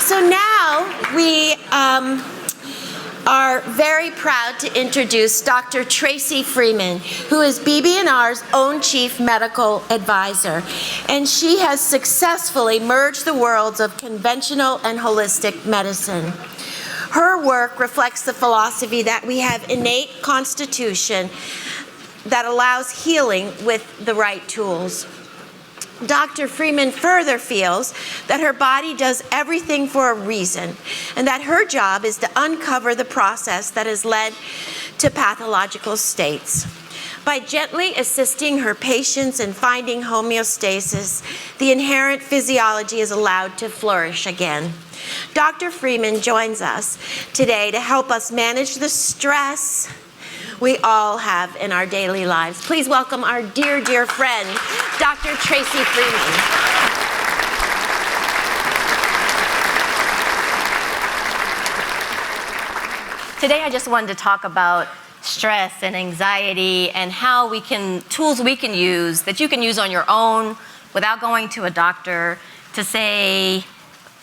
So now we are very proud to introduce Dr. Tracy Freeman, who is BB&R's own Chief Medical Advisor. And she has successfully merged the worlds of conventional and holistic medicine. Her work reflects the philosophy that we have innate constitution that allows healing with the right tools. Dr. Freeman further feels that her body does everything for a reason, and that her job is to uncover the process that has led to pathological states. By gently assisting her patients in finding homeostasis, the inherent physiology is allowed to flourish again. Dr. Freeman joins us today to help us manage the stress we all have in our daily lives. Please welcome our dear, dear friend, Dr. Tracy Freeman. Today I just wanted to talk about stress and anxiety and how tools we can use that you can use on your own without going to a doctor to say,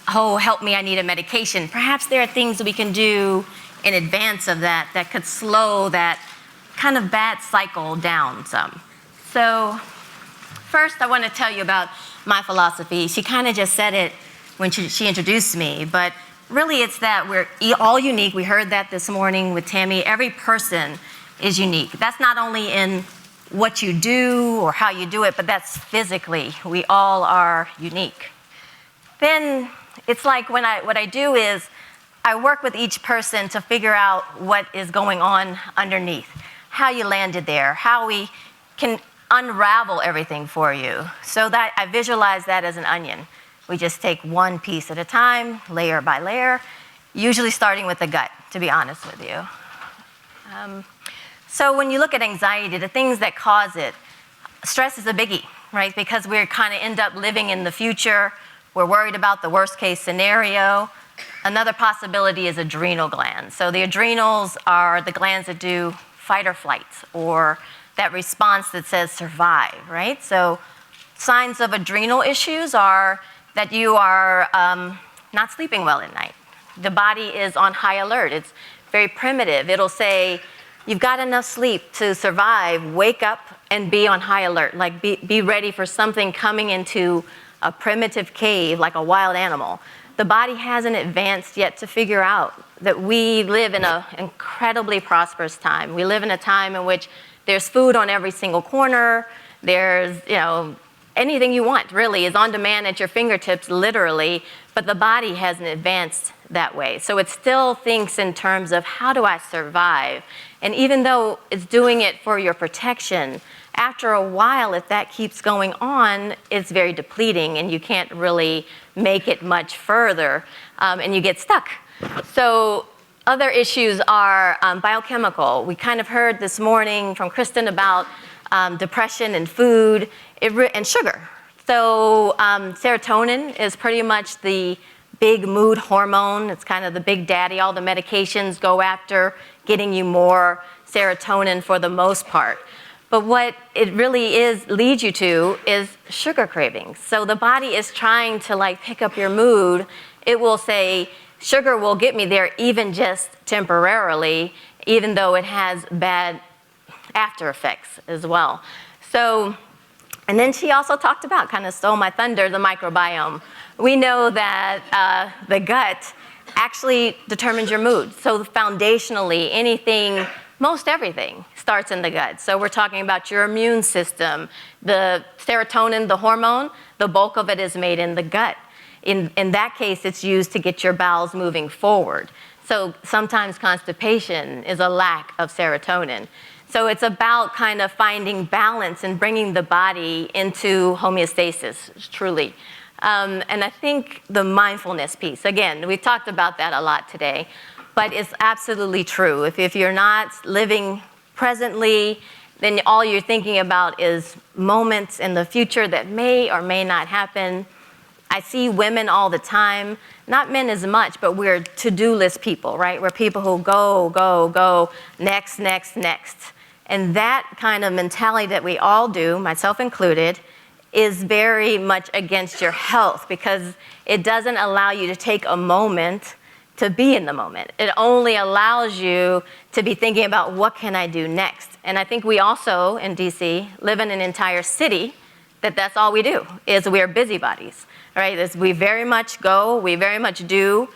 oh, help me, I need a medication. Perhaps there are things that we can do in advance of that could slow that kind of bad cycle down some. So first I want to tell you about my philosophy. She kind of just said it when she introduced me, but really it's that we're all unique. We heard that this morning with Tammy. Every person is unique. That's not only in what you do or how you do it, but that's physically. We all are unique. Then it's like what I do is I work with each person to figure out what is going on underneath, how you landed there, how we can unravel everything for you. So that I visualize that as an onion. We just take one piece at a time, layer by layer, usually starting with the gut, to be honest with you. So when you look at anxiety, the things that cause it, stress is a biggie, right? Because we kind of end up living in the future. We're worried about the worst case scenario. Another possibility is adrenal glands. So the adrenals are the glands that do fight or flight, or that response that says survive, right? So signs of adrenal issues are that you are not sleeping well at night. The body is on high alert. It's very primitive. It'll say, you've got enough sleep to survive, wake up and be on high alert, like be ready for something coming into a primitive cave like a wild animal. The body hasn't advanced yet to figure out that we live in an incredibly prosperous time. We live in a time in which there's food on every single corner. There's, anything you want really is on demand at your fingertips, literally, but the body hasn't advanced that way. So it still thinks in terms of how do I survive? And even though it's doing it for your protection, after a while, if that keeps going on, it's very depleting and you can't really make it much further and you get stuck. So other issues are biochemical. We kind of heard this morning from Kristen about depression and food and sugar. So serotonin is pretty much the big mood hormone. It's kind of the big daddy. All the medications go after getting you more serotonin for the most part. But what it really leads you to is sugar cravings. So the body is trying to pick up your mood. It will say, sugar will get me there even just temporarily, even though it has bad after effects as well. So, and then she also talked about, kind of stole my thunder, the microbiome. We know that the gut actually determines your mood. So foundationally, most everything starts in the gut. So we're talking about your immune system. The serotonin, the hormone, the bulk of it is made in the gut. In that case, it's used to get your bowels moving forward. So sometimes constipation is a lack of serotonin. So it's about kind of finding balance and bringing the body into homeostasis, truly. And I think the mindfulness piece, again, we've talked about that a lot today, but it's absolutely true. If you're not living presently, then all you're thinking about is moments in the future that may or may not happen. I see women all the time, not men as much, but we're to-do list people, right? We're people who go, next, next, next. And that kind of mentality that we all do, myself included, is very much against your health because it doesn't allow you to take a moment to be in the moment. It only allows you to be thinking about what can I do next. And I think we also, in DC, live in an entire city that's all we do, is we're busybodies, right? We very much go, we very much do.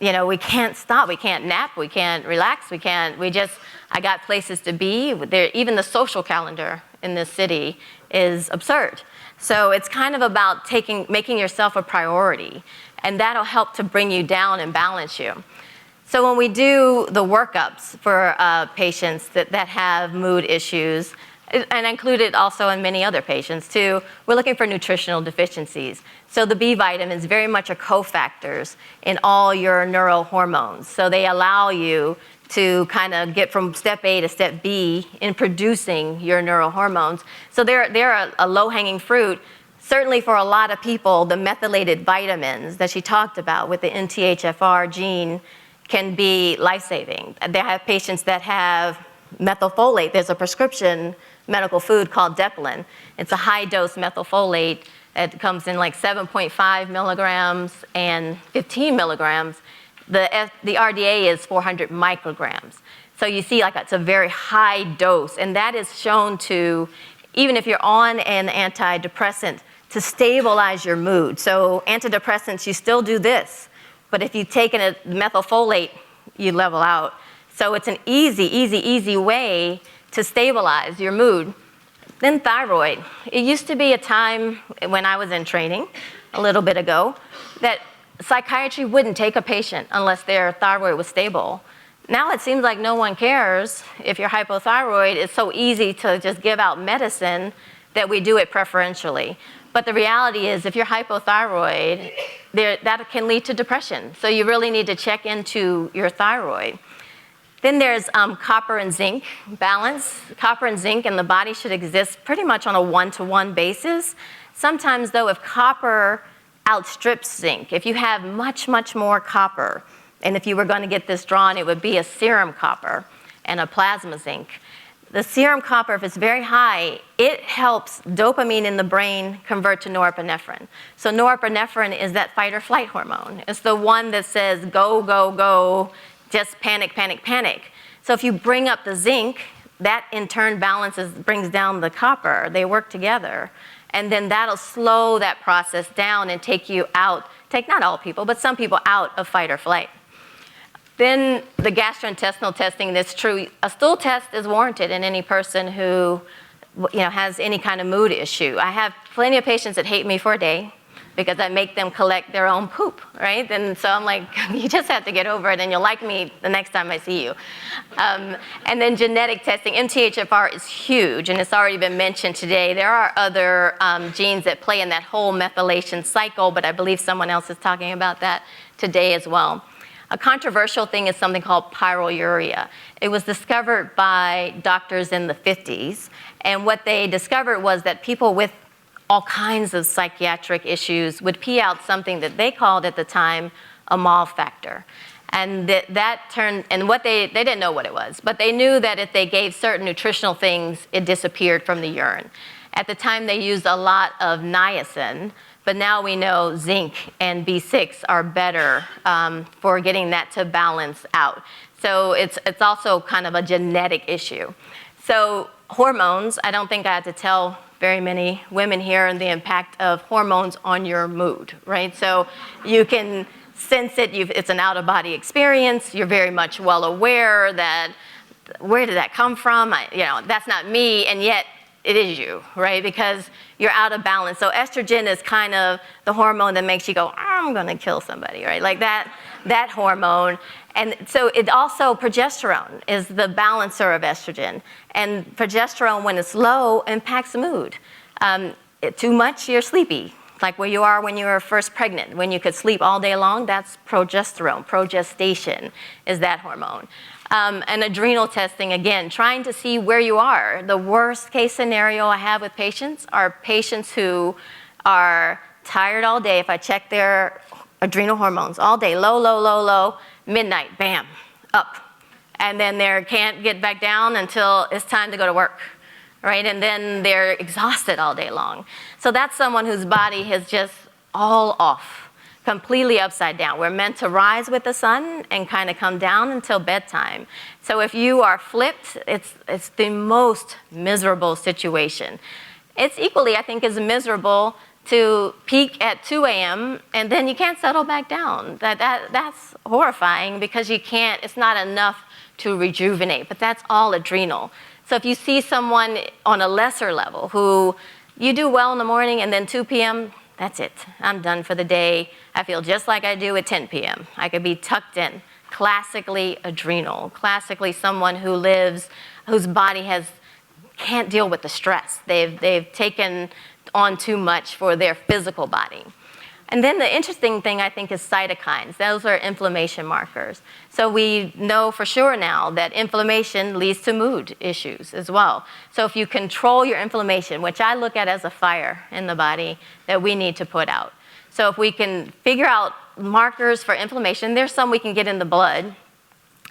We can't stop, we can't nap, we can't relax, I got places to be. Even the social calendar in this city is absurd. So it's kind of about making yourself a priority, and that'll help to bring you down and balance you. So when we do the workups for patients that have mood issues, and included also in many other patients too, we're looking for nutritional deficiencies. So the B vitamins very much are cofactors in all your neurohormones. So they allow you to kind of get from step A to step B in producing your neurohormones. So they're a low-hanging fruit. Certainly for a lot of people, the methylated vitamins that she talked about with the NTHFR gene can be life-saving. They have patients that have methylfolate. There's a prescription medical food called Deplin. It's a high-dose methylfolate that comes in like 7.5 milligrams and 15 milligrams. The RDA is 400 micrograms. So you see it's a very high dose, and that is shown to, even if you're on an antidepressant, to stabilize your mood. So antidepressants, you still do this, but if you've taken a methylfolate, you level out. So it's an easy way to stabilize your mood. Then thyroid. It used to be a time when I was in training a little bit ago that psychiatry wouldn't take a patient unless their thyroid was stable. Now it seems like no one cares if you're hypothyroid. It's so easy to just give out medicine that we do it preferentially. But the reality is if you're hypothyroid, that can lead to depression. So you really need to check into your thyroid. Then there's copper and zinc balance. Copper and zinc in the body should exist pretty much on a one-to-one basis. Sometimes, though, if copper outstrips zinc, if you have much more copper, and if you were going to get this drawn, it would be a serum copper and a plasma zinc. The serum copper, if it's very high, it helps dopamine in the brain convert to norepinephrine. So norepinephrine is that fight or flight hormone. It's the one that says go, just panic. So if you bring up the zinc, that in turn brings down the copper. They work together. And then that'll slow that process down and take not all people, but some people out of fight or flight. Then the gastrointestinal testing, that's true. A stool test is warranted in any person who has any kind of mood issue. I have plenty of patients that hate me for a day because I make them collect their own poop, right? And so I'm like, you just have to get over it and you'll like me the next time I see you. And then genetic testing, MTHFR is huge, and it's already been mentioned today. There are other genes that play in that whole methylation cycle, but I believe someone else is talking about that today as well. A controversial thing is something called Pyro Urea. It was discovered by doctors in the 50s, and what they discovered was that people with all kinds of psychiatric issues would pee out something that they called at the time a MALF factor. And they didn't know what it was, but they knew that if they gave certain nutritional things, it disappeared from the urine. At the time, they used a lot of niacin, but now we know zinc and B6 are better for getting that to balance out. So it's also kind of a genetic issue. So hormones, I don't think I had to tell very many women here and the impact of hormones on your mood, right? So you can sense it, it's an out-of-body experience, you're very much well aware that, where did that come from? That's not me, and yet it is you, right? Because you're out of balance. So estrogen is kind of the hormone that makes you go, I'm gonna kill somebody, right? Like that hormone. And so it also, progesterone is the balancer of estrogen. And progesterone, when it's low, impacts mood. Too much, you're sleepy. Like where you are when you were first pregnant. When you could sleep all day long, that's progesterone. Progestation is that hormone. And adrenal testing, again, trying to see where you are. The worst case scenario I have with patients are patients who are tired all day. If I check their adrenal hormones all day, low, midnight, bam, up. And then they can't get back down until it's time to go to work. right? And then they're exhausted all day long. So that's someone whose body is just all off, completely upside down. We're meant to rise with the sun and kind of come down until bedtime. So if you are flipped, it's the most miserable situation. It's equally, I think, as miserable to peak at 2 a.m. and then you can't settle back down. That's horrifying because you can't, it's not enough to rejuvenate, but that's all adrenal. So if you see someone on a lesser level who you do well in the morning and then 2 p.m., that's it. I'm done for the day. I feel just like I do at 10 p.m. I could be tucked in. Classically adrenal. Classically someone who lives, whose body can't deal with the stress. They've taken on too much for their physical body. And then the interesting thing, I think, is cytokines. Those are inflammation markers. So we know for sure now that inflammation leads to mood issues as well. So if you control your inflammation, which I look at as a fire in the body that we need to put out. So if we can figure out markers for inflammation, there's some we can get in the blood.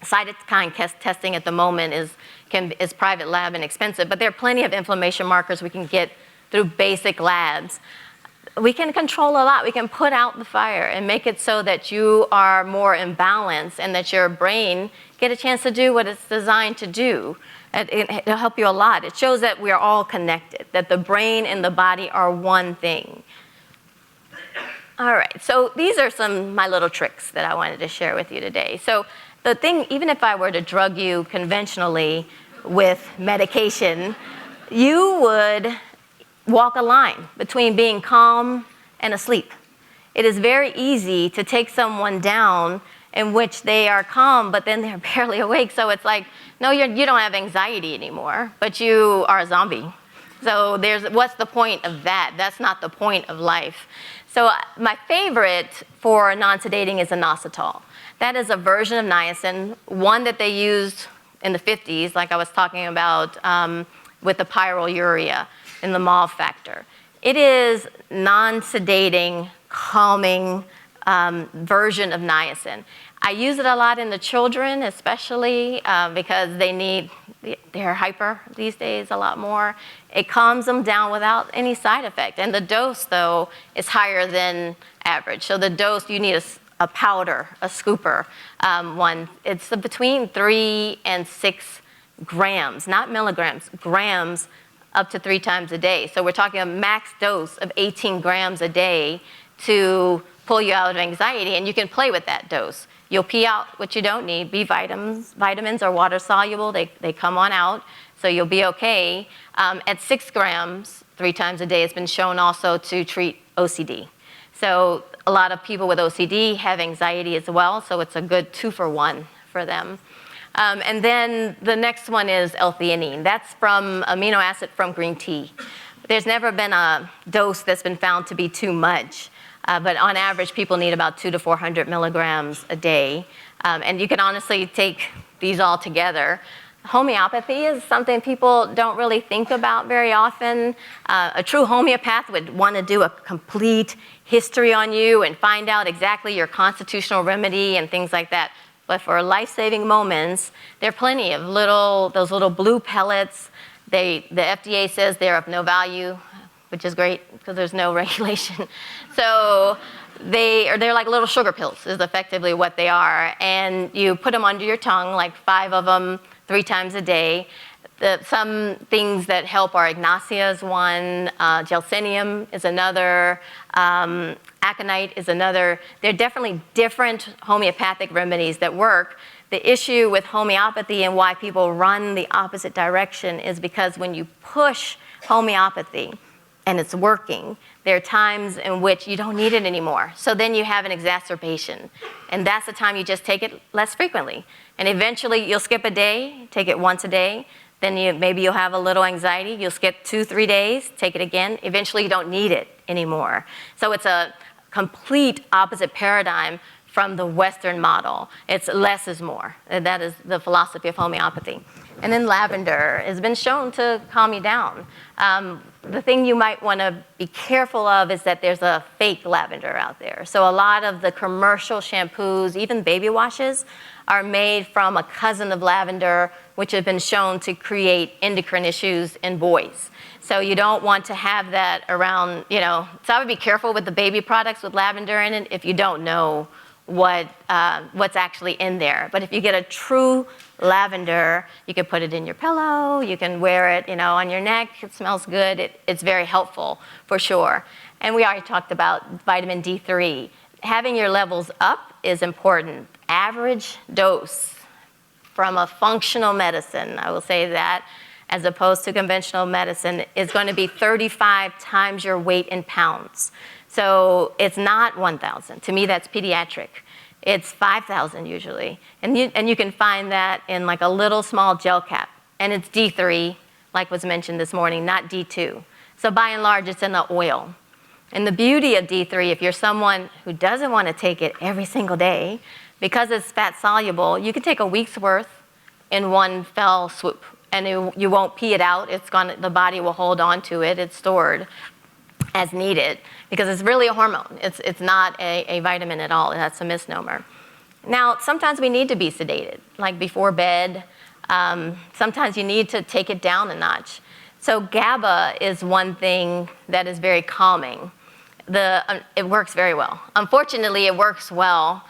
Cytokine testing at the moment is private lab and expensive, but there are plenty of inflammation markers we can get through basic labs. We can control a lot. We can put out the fire and make it so that you are more in balance and that your brain get a chance to do what it's designed to do. It'll help you a lot. It shows that we're all connected, that the brain and the body are one thing. All right, so these are my little tricks that I wanted to share with you today. So the thing, even if I were to drug you conventionally with medication, you would walk a line between being calm and asleep. It is very easy to take someone down in which they are calm, but then they're barely awake. So it's like, no, you don't have anxiety anymore, but you are a zombie. So what's the point of that? That's not the point of life. So my favorite for non-sedating is Inositol. That is a version of niacin, one that they used in the 50s, like I was talking about with the Pyro Urea in the mauve factor. It is non-sedating, calming version of niacin. I use it a lot in the children, especially because they're hyper these days a lot more. It calms them down without any side effect. And the dose, though, is higher than average. So the dose, you need a powder, a scooper one. It's between 3 and 6 grams, not milligrams, grams, up to 3 times a day. So we're talking a max dose of 18 grams a day to pull you out of anxiety, and you can play with that dose. You'll pee out what you don't need. B vitamins are water soluble. They come on out, so you'll be okay. At 6 grams, 3 times a day, it's been shown also to treat OCD. So a lot of people with OCD have anxiety as well, so it's a good 2-for-1 for them. And then the next one is L-theanine. That's from amino acid from green tea. There's never been a dose that's been found to be too much, but on average, people need about 200 to 400 milligrams a day. And you can honestly take these all together. Homeopathy is something people don't really think about very often. A true homeopath would want to do a complete history on you and find out exactly your constitutional remedy and things like that. But for life-saving moments, there are plenty of those little blue pellets. The FDA says they're of no value, which is great because there's no regulation. So they're like little sugar pills is effectively what they are. And you put them under your tongue, like 5 of them, 3 times a day. Some things that help are Ignacia is one, Gelsenium is another, aconite is another. There are definitely different homeopathic remedies that work. The issue with homeopathy and why people run the opposite direction is because when you push homeopathy and it's working, there are times in which you don't need it anymore. So then you have an exacerbation. And that's the time you just take it less frequently. And eventually you'll skip a day, take it once a day. Then maybe you'll have a little anxiety. You'll skip 2-3 days, take it again. Eventually you don't need it anymore. So it's a complete opposite paradigm from the Western model. It's less is more. And that is the philosophy of homeopathy. And then lavender has been shown to calm you down. The thing you might want to be careful of is that there's a fake lavender out there. So a lot of the commercial shampoos, even baby washes, are made from a cousin of lavender which have been shown to create endocrine issues in boys. So you don't want to have that around, so I would be careful with the baby products with lavender in it if you don't know what's actually in there. But if you get a true lavender, you can put it in your pillow, you can wear it, on your neck, it smells good, it's very helpful for sure. And we already talked about vitamin D3. Having your levels up is important. Average dose from a functional medicine, I will say that, as opposed to conventional medicine, is going to be 35 times your weight in pounds. So it's not 1,000. To me, that's pediatric. It's 5,000 usually. And you can find that in like a little small gel cap. And it's D3, like was mentioned this morning, not D2. So by and large, it's in the oil. And the beauty of D3, if you're someone who doesn't want to take it every single day, because it's fat soluble, you can take a week's worth in one fell swoop. And you won't pee it out. The body will hold on to it. It's stored as needed because it's really a hormone. It's not a vitamin at all. That's a misnomer. Now, sometimes we need to be sedated, like before bed. Sometimes you need to take it down a notch. So GABA is one thing that is very calming. It works very well. Unfortunately, it works well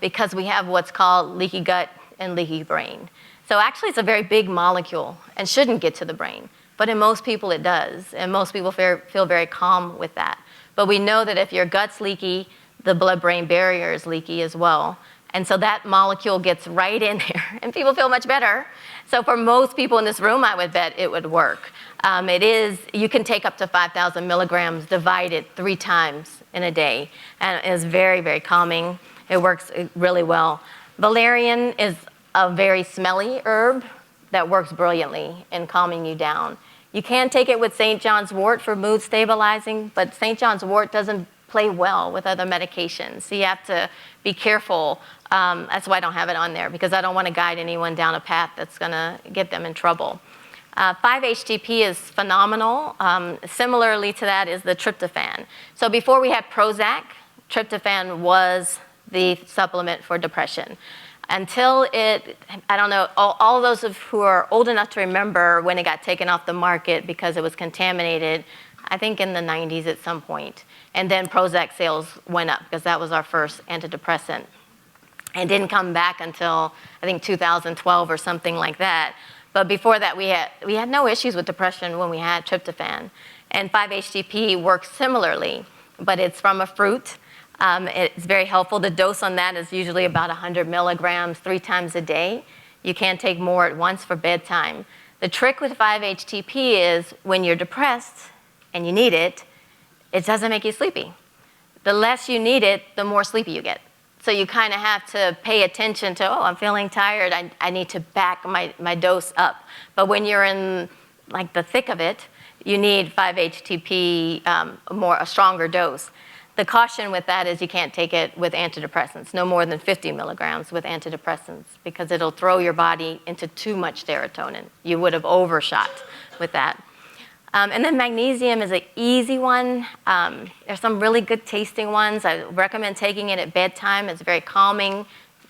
because we have what's called leaky gut and leaky brain. So actually, it's a very big molecule and shouldn't get to the brain. But in most people, it does. And most people feel very calm with that. But we know that if your gut's leaky, the blood-brain barrier is leaky as well. And so that molecule gets right in there. And people feel much better. So for most people in this room, I would bet it would work. You can take up to 5,000 milligrams divided 3 times in a day. And it's very, very calming. It works really well. Valerian is a very smelly herb that works brilliantly in calming you down. You can take it with St. John's wort for mood stabilizing, but St. John's wort doesn't play well with other medications. So you have to be careful. That's why I don't have it on there, because I don't want to guide anyone down a path that's going to get them in trouble. 5-HTP is phenomenal. Similarly to that is the tryptophan. So before we had Prozac, tryptophan was the supplement for depression. Until I don't know, all those who are old enough to remember when it got taken off the market because it was contaminated, I think in the 90s at some point. And then Prozac sales went up because that was our first antidepressant. And didn't come back until, I think, 2012 or something like that. But before that, we had no issues with depression when we had tryptophan. And 5-HTP works similarly, but it's from a fruit. It's very helpful. The dose on that is usually about 100 milligrams 3 times a day. You can't take more at once for bedtime. The trick with 5-HTP is when you're depressed and you need it, it doesn't make you sleepy. The less you need it, the more sleepy you get. So you kind of have to pay attention to, I'm feeling tired, I need to back my dose up. But when you're in like the thick of it, you need 5-HTP, a stronger dose. The caution with that is you can't take it with antidepressants, no more than 50 milligrams with antidepressants, because it'll throw your body into too much serotonin. You would have overshot with that. And then magnesium is an easy one. There's some really good tasting ones. I recommend taking it at bedtime. It's very calming.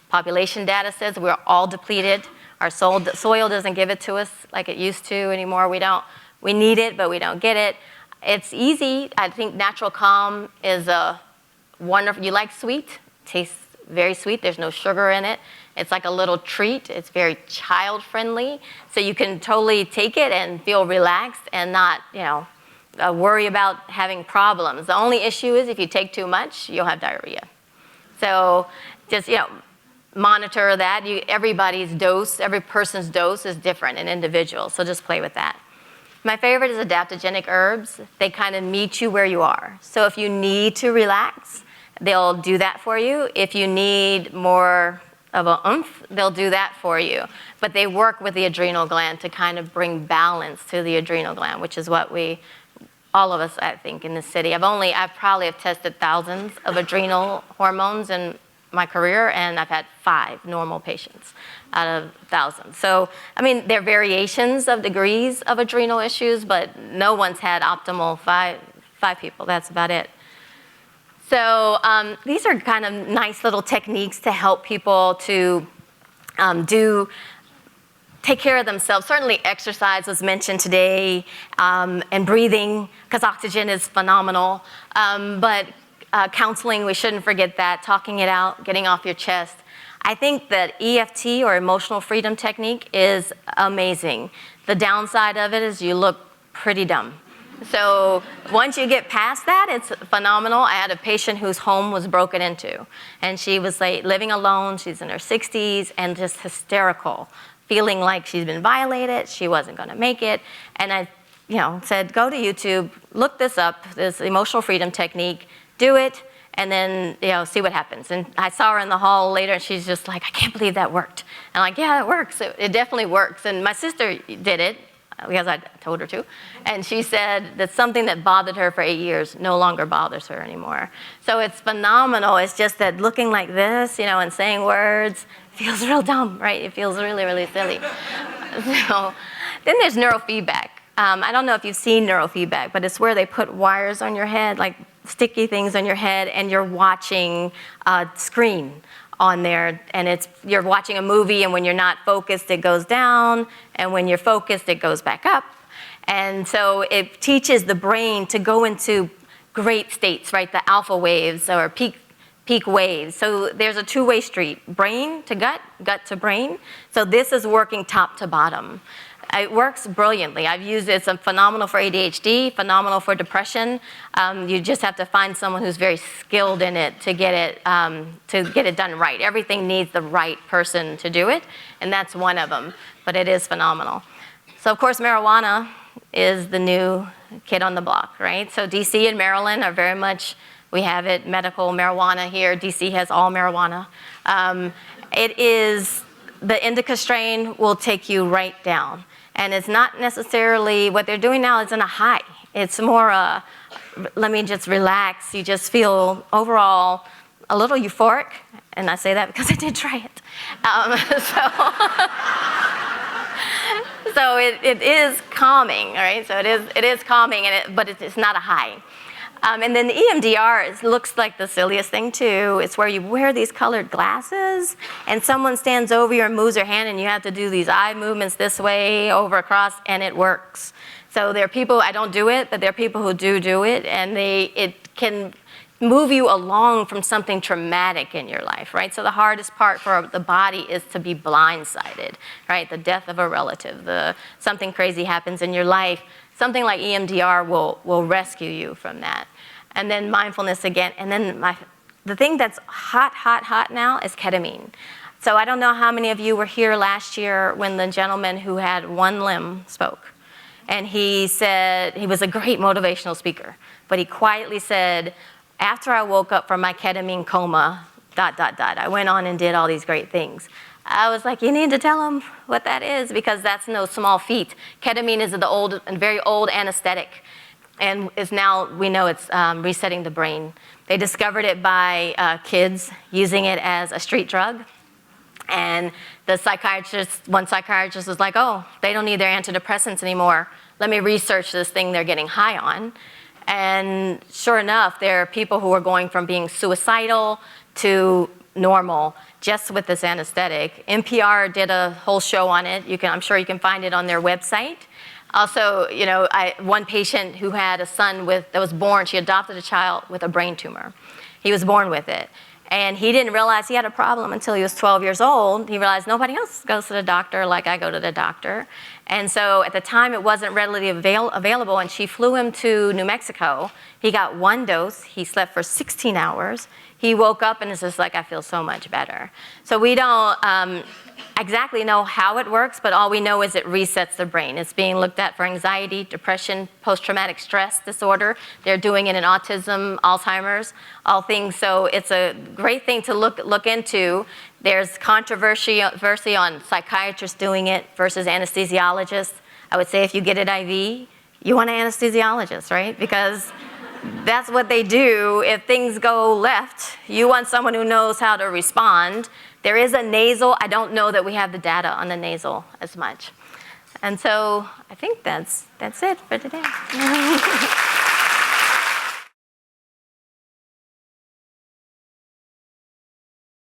Population data says we're all depleted. Our soil doesn't give it to us like it used to anymore. We need it, but we don't get it. It's easy. I think Natural Calm is a wonderful. You like sweet? Tastes very sweet. There's no sugar in it. It's like a little treat. It's very child-friendly. So you can totally take it and feel relaxed and not, worry about having problems. The only issue is if you take too much, you'll have diarrhea. So just, monitor that. Everybody's dose, every person's dose is different and individual. So just play with that. My favorite is adaptogenic herbs. They kind of meet you where you are. So if you need to relax, they'll do that for you. If you need more of a oomph, they'll do that for you. But they work with the adrenal gland to kind of bring balance to the adrenal gland, which is what all of us, I think, in this city. I've probably tested thousands of adrenal hormones in my career, and I've had 5 normal patients out of thousands. So, there are variations of degrees of adrenal issues, but no one's had optimal 5 people. That's about it. So these are kind of nice little techniques to help people to do take care of themselves. Certainly exercise was mentioned today, and breathing, because oxygen is phenomenal. But counseling, we shouldn't forget that, talking it out, getting off your chest. I think that EFT, or emotional freedom technique, is amazing. The downside of it is you look pretty dumb. So once you get past that, it's phenomenal. I had a patient whose home was broken into, and she was like living alone. She's in her 60s and just hysterical, feeling like she's been violated, she wasn't gonna make it. And I said, go to YouTube, look this up, this emotional freedom technique, do it, and then see what happens. And I saw her in the hall later, and she's just like, I can't believe that worked. And I'm like, yeah, it works. It definitely works. And my sister did it, because I told her to. And she said that something that bothered her for 8 years no longer bothers her anymore. So it's phenomenal. It's just that looking like this, and saying words feels real dumb, right? It feels really, really silly. So then there's neurofeedback. I don't know if you've seen neurofeedback, but it's where they put wires on your head, like sticky things on your head, and you're watching a screen on there, and you're watching a movie, and when you're not focused, it goes down, and when you're focused, it goes back up. And so it teaches the brain to go into great states, right? The alpha waves or peak waves. So there's a two-way street, brain to gut, gut to brain. So this is working top to bottom. It works brilliantly. I've used it. It's phenomenal for ADHD, phenomenal for depression. You just have to find someone who's very skilled in it to get it done right. Everything needs the right person to do it, and that's one of them. But it is phenomenal. So of course, marijuana is the new kid on the block, right? So DC and Maryland are very much, we have it, medical marijuana here. DC has all marijuana. It is, the indica strain will take you right down. And it's not necessarily, what they're doing now isn't a high. It's more let me just relax. You just feel overall a little euphoric. And I say that because I did try it. So it is calming, all right? So it is calming, but it's not a high. And then the EMDR looks like the silliest thing too. It's where you wear these colored glasses and someone stands over you and moves their hand and you have to do these eye movements this way, over, across, and it works. So there are people, I don't do it, but there are people who do it, and it can move you along from something traumatic in your life, right? So the hardest part for the body is to be blindsided, right? The death of a relative, something crazy happens in your life. Something like EMDR will rescue you from that. And then mindfulness again. And then the thing that's hot now is ketamine. So I don't know how many of you were here last year when the gentleman who had one limb spoke. And he said, he was a great motivational speaker, but he quietly said, after I woke up from my ketamine coma, ... I went on and did all these great things. I was like, you need to tell them what that is, because that's no small feat. Ketamine is the very old anesthetic, and we know it's resetting the brain. They discovered it by kids using it as a street drug. And one psychiatrist was like, oh, they don't need their antidepressants anymore. Let me research this thing they're getting high on. And sure enough, there are people who are going from being suicidal to normal just with this anesthetic. NPR did a whole show on it. I'm sure you can find it on their website. Also, one patient who had a son that was born, she adopted a child with a brain tumor. He was born with it. And he didn't realize he had a problem until he was 12 years old. He realized nobody else goes to the doctor like I go to the doctor. And so at the time, it wasn't readily available, and she flew him to New Mexico. He got one dose. He slept for 16 hours. He woke up and is just like, I feel so much better. So we don't exactly know how it works, but all we know is it resets the brain. It's being looked at for anxiety, depression, post-traumatic stress disorder. They're doing it in autism, Alzheimer's, all things. So it's a great thing to look into. There's controversy on psychiatrists doing it versus anesthesiologists. I would say if you get it IV, you want an anesthesiologist, right? Because that's what they do. If things go left, you want someone who knows how to respond. There is a nasal. I don't know that we have the data on the nasal as much. And so I think that's it for today.